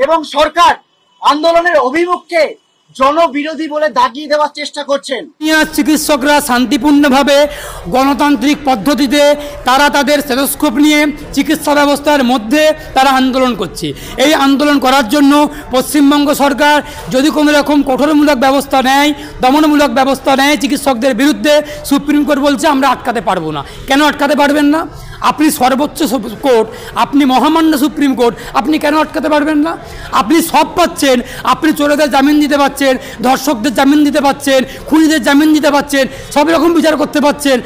এবং সরকার আন্দোলনের অভিমুখকে জনবিরোধী বলে দাগিয়ে দেওয়ার চেষ্টা করছেন। চিকিৎসকরা শান্তিপূর্ণভাবে গণতান্ত্রিক পদ্ধতিতে তারা তাদের স্টেথোস্কোপ নিয়ে চিকিৎসা ব্যবস্থার মধ্যে তারা আন্দোলন করছে। এই আন্দোলন করার জন্য পশ্চিমবঙ্গ সরকার যদি কোনো রকম কঠোরমূলক ব্যবস্থা নেয়, দমনমূলক ব্যবস্থা নেয় চিকিৎসকদের বিরুদ্ধে, সুপ্রিম কোর্ট বলছে আমরা আটকাতে পারবো না। কেন আটকাতে পারবেন না? আপনি সর্বোচ্চ কোর্ট, আপনি মহামান্য সুপ্রিম কোর্ট, আপনি কেন আটকাতে পারবেন না? আপনি সব পাচ্ছেন, আপনি চোরেদের জামিন দিতে পারছেন, ধর্ষকদের জামিন দিতে পারছেন, খুনিদের জামিন দিতে পারছেন, সব রকম বিচার করতে পারছেন।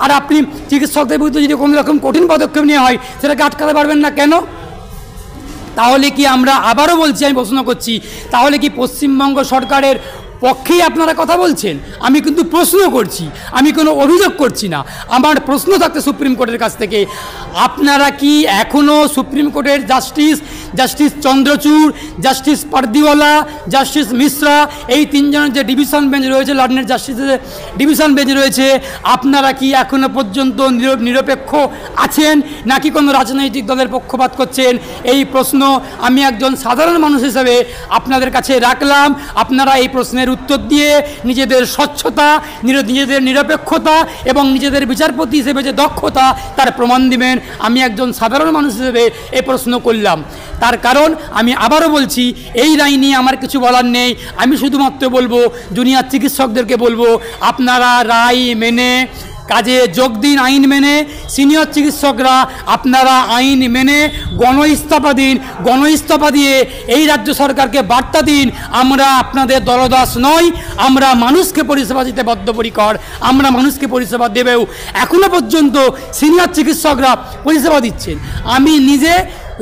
আর আপনি চিকিৎসকদের বিরুদ্ধে যদি কোনো রকম কঠিন পদক্ষেপ নেওয়া হয় সেটাকে আটকাতে পারবেন না কেন? তাহলে কি আমরা আবারও বলছি, আমি প্রশ্ন করছি, তাহলে কি পশ্চিমবঙ্গ সরকারের পক্ষেই আপনারা কথা বলছেন? আমি কিন্তু প্রশ্ন করছি, আমি কোনো অভিযোগ করছি না। আমার প্রশ্ন থাকতে সুপ্রিম কোর্টের কাছ থেকে, আপনারা কি এখনও সুপ্রিম কোর্টের justice Chandrachud, justice Pardiwala, justice Mishra, এই তিনজনের যে ডিভিশন বেঞ্চ রয়েছে, লন্ডনের জাস্টিসের ডিভিশন বেঞ্চ রয়েছে, আপনারা কি এখনও পর্যন্ত নিরপেক্ষ আছেন নাকি কোনো রাজনৈতিক দলের পক্ষপাত করছেন? এই প্রশ্ন আমি একজন সাধারণ মানুষ হিসেবে আপনাদের কাছে রাখলাম। আপনারা এই প্রশ্নের উত্তর দিয়ে নিজেদের স্বচ্ছতা, নিজেদের নিরপেক্ষতা এবং নিজেদের বিচারপতি হিসেবে যে দক্ষতা তার প্রমাণ দিবেন। আমি একজন সাধারণ মানুষ হিসেবে এই প্রশ্ন করলাম। তার কারণ আমি আবারও বলছি, এই রায় নিয়ে আমার কিছু বলার নেই। আমি শুধুমাত্র বলবো, জুনিয়র চিকিৎসকদেরকে বলবো, আপনারা রায় মেনে কাজে যোগ দিন, আইন মেনে। সিনিয়র চিকিৎসকরা আপনারা আইন মেনে গণইস্তফা দিন। গণইস্তফা দিয়ে এই রাজ্য সরকারকে বার্তা দিন, আমরা আপনাদের দলদাস নই, আমরা মানুষকে পরিষেবা দিতে বদ্ধপরিকর, আমরা মানুষকে পরিষেবা দেবেও। এখনও পর্যন্ত সিনিয়র চিকিৎসকরা পরিষেবা দিচ্ছেন। আমি নিজে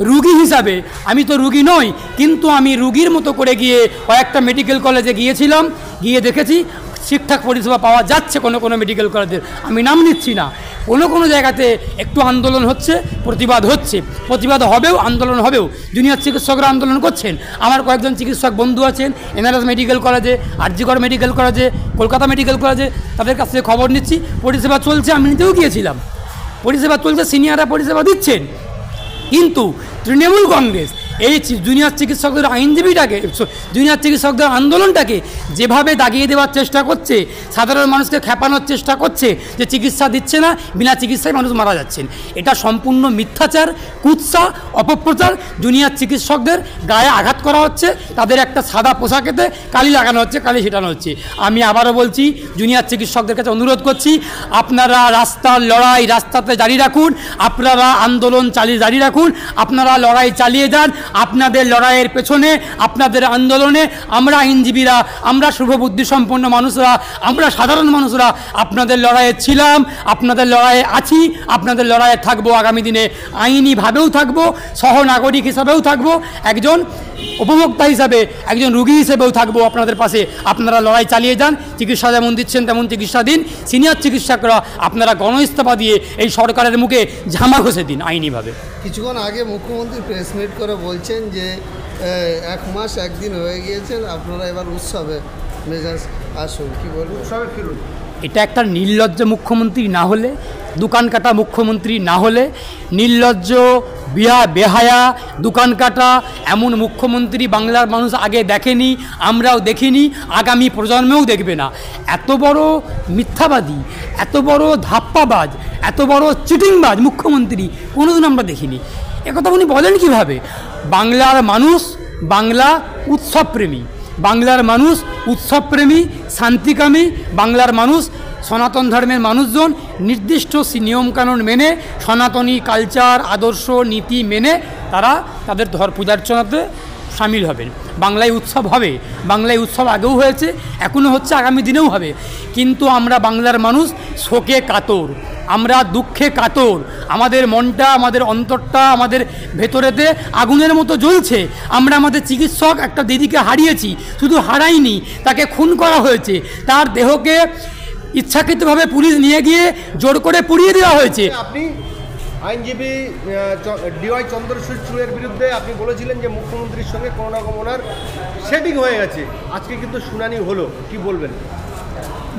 রুগী হিসাবে, আমি তো রুগী নই, কিন্তু আমি রুগীর মতো করে গিয়ে কয়েকটা মেডিকেল কলেজে গিয়েছিলাম, গিয়ে দেখেছি ঠিকঠাক পরিষেবা পাওয়া যাচ্ছে কোনো কোনো মেডিকেল কলেজে। আমি নাম নিচ্ছি না, কোনো জায়গাতে একটু আন্দোলন হচ্ছে, প্রতিবাদ হচ্ছে, প্রতিবাদ হবেও, আন্দোলন হবেও। জুনিয়র চিকিৎসকরা আন্দোলন করছেন। আমার কয়েকজন চিকিৎসক বন্ধু আছেন এনআরএস মেডিকেল কলেজে, আরজিকর মেডিকেল কলেজে, কলকাতা মেডিকেল কলেজে, তাদের কাছ থেকে খবর নিচ্ছি, পরিষেবা চলছে। আমি নিজেও গিয়েছিলাম, পরিষেবা চলছে, সিনিয়ররা পরিষেবা দিচ্ছেন। কিন্তু তৃণমূল কংগ্রেস এই জুনিয়র চিকিৎসকদের আইনজীবীটাকে, জুনিয়র চিকিৎসকদের আন্দোলনটাকে যেভাবে দাগিয়ে দেওয়ার চেষ্টা করছে, সাধারণ মানুষকে খেপানোর চেষ্টা করছে যে চিকিৎসা দিচ্ছে না, বিনা চিকিৎসায় মানুষ মারা যাচ্ছেন, এটা সম্পূর্ণ মিথ্যাচার, কুৎসা, অপপ্রচার। জুনিয়র চিকিৎসকদের গায়ে আঘাত করা হচ্ছে, তাদের একটা সাদা পোশাকেতে কালি লাগানো হচ্ছে, কালি ছিটানো হচ্ছে। আমি আবারও বলছি, জুনিয়র চিকিৎসকদের কাছে অনুরোধ করছি, আপনারা রাস্তার লড়াই রাস্তাতে জারি রাখুন, আপনারা আন্দোলন জারি রাখুন, আপনারা লড়াই চালিয়ে যান। আপনাদের লড়াইয়ের পেছনে, আপনাদের আন্দোলনে আমরা আইনজীবীরা, আমরা শুভবুদ্ধি সম্পন্ন মানুষরা, আমরা সাধারণ মানুষরা আপনাদের লড়াইয়ে ছিলাম, আপনাদের লড়াইয়ে আছি, আপনাদের লড়াইয়ে থাকবো, আগামী দিনে আইনিভাবেও থাকবো, সহনাগরিক হিসাবেও থাকবো, একজন উপভোক্তা হিসাবে, একজন রুগী হিসেবেও থাকবো আপনাদের পাশে। আপনারা লড়াই চালিয়ে যান, চিকিৎসা যেমন দিচ্ছেন তেমন চিকিৎসা দিন। সিনিয়র চিকিৎসকরা আপনারা গণইস্তফা দিয়ে এই সরকারের মুখে ঝামা ঘষে দিন আইনিভাবে। কিছুক্ষণ আগে মুখ্যমন্ত্রী প্রেস মিট করে বলছেন যে 1 মাস 1 দিন হয়ে গিয়েছেন, আপনারা এবার উৎসবে মেজাজ আসুন, কী বলবেন? উৎসবে ফিরুন। এটা একটা নির্লজ্জ মুখ্যমন্ত্রী না হলে, দোকান কাটা মুখ্যমন্ত্রী না হলে, নির্লজ্জ বেহায়া দোকান কাটা এমন মুখ্যমন্ত্রী বাংলার মানুষ আগে দেখেনি, আমরাও দেখিনি, আগামী প্রজন্মেও দেখবে না। এত বড় মিথ্যাবাদী, এত বড় ধাপ্পাবাজ, এত বড় চিটিংবাজ মুখ্যমন্ত্রী কোনোদিন আমরা দেখিনি। একথা উনি বলেন কীভাবে? বাংলার মানুষ, বাংলা উৎসবপ্রেমী, বাংলার মানুষ উৎসবপ্রেমী, শান্তিকামী, বাংলার মানুষ সনাতন ধর্মের মানুষজন নির্দিষ্ট নিয়মকানুন মেনে, সনাতনী কালচার, আদর্শ, নীতি মেনে তারা তাদের পূজার্চনাতে সামিল হবেন। বাংলায় উৎসব হবে, বাংলায় উৎসব আগেও হয়েছে, এখনও হচ্ছে, আগামী দিনেও হবে। কিন্তু আমরা বাংলার মানুষ শোকে কাতর, আমরা দুঃখে কাতর, আমাদের মনটা, আমাদের অন্তরটা, আমাদের ভেতরেতে আগুনের মতো জ্বলছে। আমরা আমাদের চিকিৎসক একটা দিদিকে হারিয়েছি, শুধু হারাইনি, তাকে খুন করা হয়েছে, তার দেহকে ইচ্ছাকৃতভাবে পুলিশ নিয়ে গিয়ে জোর করে পুড়িয়ে দেওয়া হয়েছে। আপনি আইনজীবী ডিওয়াই চন্দ্রচূড়ের বিরুদ্ধে আপনি বলেছিলেন যে মুখ্যমন্ত্রীর সঙ্গে কোনো রকম ওনার সেটিং হয়ে গেছে, আজকে কিন্তু শুনানি হলো, কি বলবেন?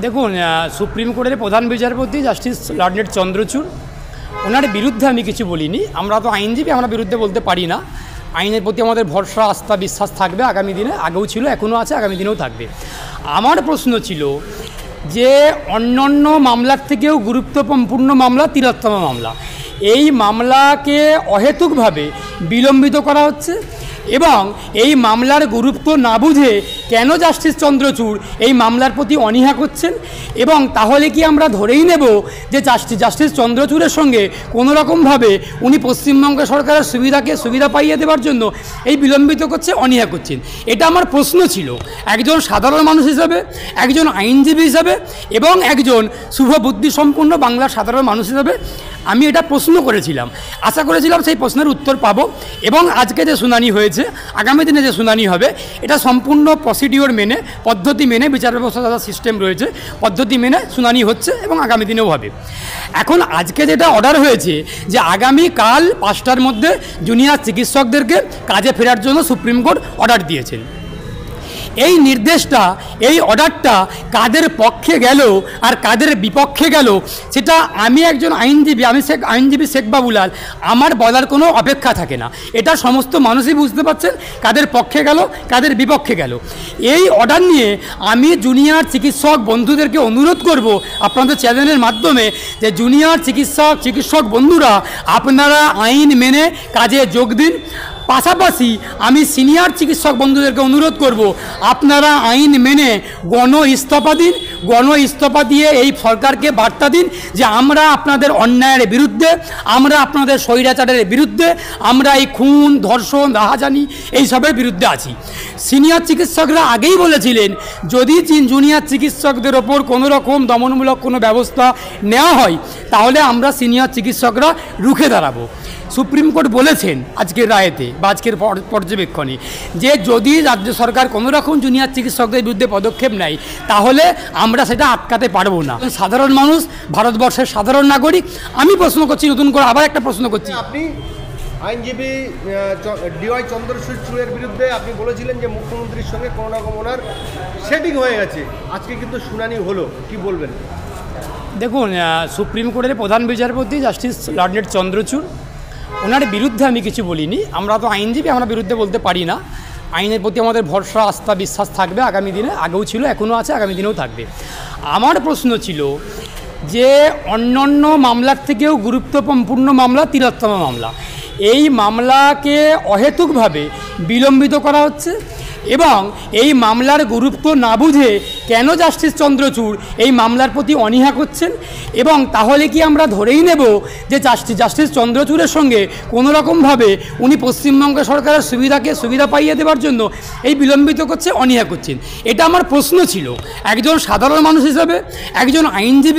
দেখুন, সুপ্রিম কোর্টের প্রধান বিচারপতি জাস্টিস লন্ডনের চন্দ্রচূড়, ওনার বিরুদ্ধে আমি কিছু বলিনি। আমরা তো আইনজীবী, আমরা বিরুদ্ধে বলতে পারি না। আইনের প্রতি আমাদের ভরসা, আস্থা, বিশ্বাস থাকবে আগামী দিনে, আগেও ছিল, এখনও আছে, আগামী দিনেও থাকবে। আমার প্রশ্ন ছিল যে অন্যান্য মামলার থেকেও গুরুত্বপূর্ণ মামলা 73তম মামলা, এই মামলাকে অহেতুকভাবে বিলম্বিত করা হচ্ছে এবং এই মামলার গুরুত্ব না বুঝে কেন জাস্টিস চন্দ্রচূড় এই মামলার প্রতি অনীহা করছেন, এবং তাহলে কি আমরা ধরেই নেব যে জাস্টিস চন্দ্রচূড়ের সঙ্গে কোনো রকমভাবে উনি পশ্চিমবঙ্গ সরকারের সুবিধা পাইয়ে দেওয়ার জন্য এই বিলম্বিত করছে, অনীহা করছেন? এটা আমার প্রশ্ন ছিল একজন সাধারণ মানুষ হিসাবে, একজন আইনজীবী হিসাবে এবং একজন শুভ বুদ্ধিসম্পন্ন বাংলার সাধারণ মানুষ হিসাবে আমি এটা প্রশ্ন করেছিলাম। আশা করেছিলাম সেই প্রশ্নের উত্তর পাবো এবং আজকে যে শুনানি হয়েছে, আগামী দিনে যে শুনানি হবে, এটা সম্পূর্ণ প্রসিডিওর মেনে, পদ্ধতি মেনে, বিচার ব্যবস্থা যা সিস্টেম রয়েছে পদ্ধতি মেনে শুনানি হচ্ছে এবং আগামী দিনেও হবে। এখন আজকে যেটা অর্ডার হয়েছে যে আগামীকাল 5টার মধ্যে জুনিয়র চিকিৎসকদেরকে কাজে ফেরার জন্য সুপ্রিম কোর্ট অর্ডার দিয়েছেন। এই নির্দেশটা, এই অর্ডারটা কাদের পক্ষে গেল আর কাদের বিপক্ষে গেল সেটা আমি একজন আইনজীবী, আইনজীবী শেখ বাবুলাল, আমার বলার কোনো অপেক্ষা থাকে না। এটা সমস্ত মানুষই বুঝতে পারছেন কাদের পক্ষে গেল, কাদের বিপক্ষে গেল। এই অর্ডার নিয়ে আমি জুনিয়র চিকিৎসক বন্ধুদেরকে অনুরোধ করব আপনাদের চ্যানেলের মাধ্যমে যে জুনিয়র চিকিৎসক বন্ধুরা আপনারা আইন মেনে কাজে যোগ দিন। পাশাপাশি আমি সিনিয়র চিকিৎসক বন্ধুদেরকে অনুরোধ করব আপনারা আইন মেনে গণ ইস্তফা দিন। গণ ইস্তফা দিয়ে এই সরকারকে বার্তা দিন যে আমরা আপনাদের অন্যায়ের বিরুদ্ধে, আমরা আপনাদের স্বৈরাচারের বিরুদ্ধে, আমরা এই খুন, ধর্ষণ, রাহাজানি এইসবের বিরুদ্ধে আছি। সিনিয়র চিকিৎসকরা আগেই বলেছিলেন যদি জুনিয়র চিকিৎসকদের ওপর কোনো রকম দমনমূলক কোনো ব্যবস্থা নেওয়া হয় তাহলে আমরা সিনিয়র চিকিৎসকরা রুখে দাঁড়াবো। সুপ্রিম কোর্ট বলেছেন আজকের রায়েতে বা আজকের পর্যবেক্ষণে যে যদি রাজ্য সরকার কোনো রকম জুনিয়র চিকিৎসকদের বিরুদ্ধে পদক্ষেপ নেয় তাহলে আমরা সেটা আটকাতে পারবো না। সাধারণ মানুষ, ভারতবর্ষের সাধারণ নাগরিক, আমি প্রশ্ন করছি, নতুন করে আবার একটা প্রশ্ন করছি। আপনি আইনজীবী ডিওয়াই চন্দ্রচূড়ের বিরুদ্ধে আপনি বলেছিলেন যে মুখ্যমন্ত্রীর সঙ্গে কোনো রকম ওনার সেটিং হয়ে গেছে, আজকে কিন্তু শুনানি হলো, কি বলবেন? দেখুন, সুপ্রিম কোর্টের প্রধান বিচারপতি জাস্টিস লর্ড চন্দ্রচূড়, ওনার বিরুদ্ধে আমি কিছু বলিনি। আমরা তো আইনজীবী, আমরা বিরুদ্ধে বলতে পারি না। আইনের প্রতি আমাদের ভরসা, আস্থা, বিশ্বাস থাকবে আগামী দিনে, আগেও ছিল, এখনও আছে, আগামী দিনেও থাকবে। আমার প্রশ্ন ছিল যে অন্যান্য মামলার থেকেও গুরুত্বপূর্ণ মামলা 73তম মামলা, এই মামলাকে অহেতুকভাবে বিলম্বিত করা হচ্ছে এবং এই মামলার গুরুত্ব না বুঝে কেন জাস্টিস চন্দ্রচূড় এই মামলার প্রতি অনীহা করছেন, এবং তাহলে কি আমরা ধরেই নেব যে জাস্টিস চন্দ্রচূড়ের সঙ্গে কোনো রকমভাবে উনি পশ্চিমবঙ্গ সরকারের সুবিধা পাইয়ে দেওয়ার জন্য এই বিলম্বিত করছে, অনীহা করছেন? এটা আমার প্রশ্ন ছিল একজন সাধারণ মানুষ হিসাবে, একজন আইনজীবী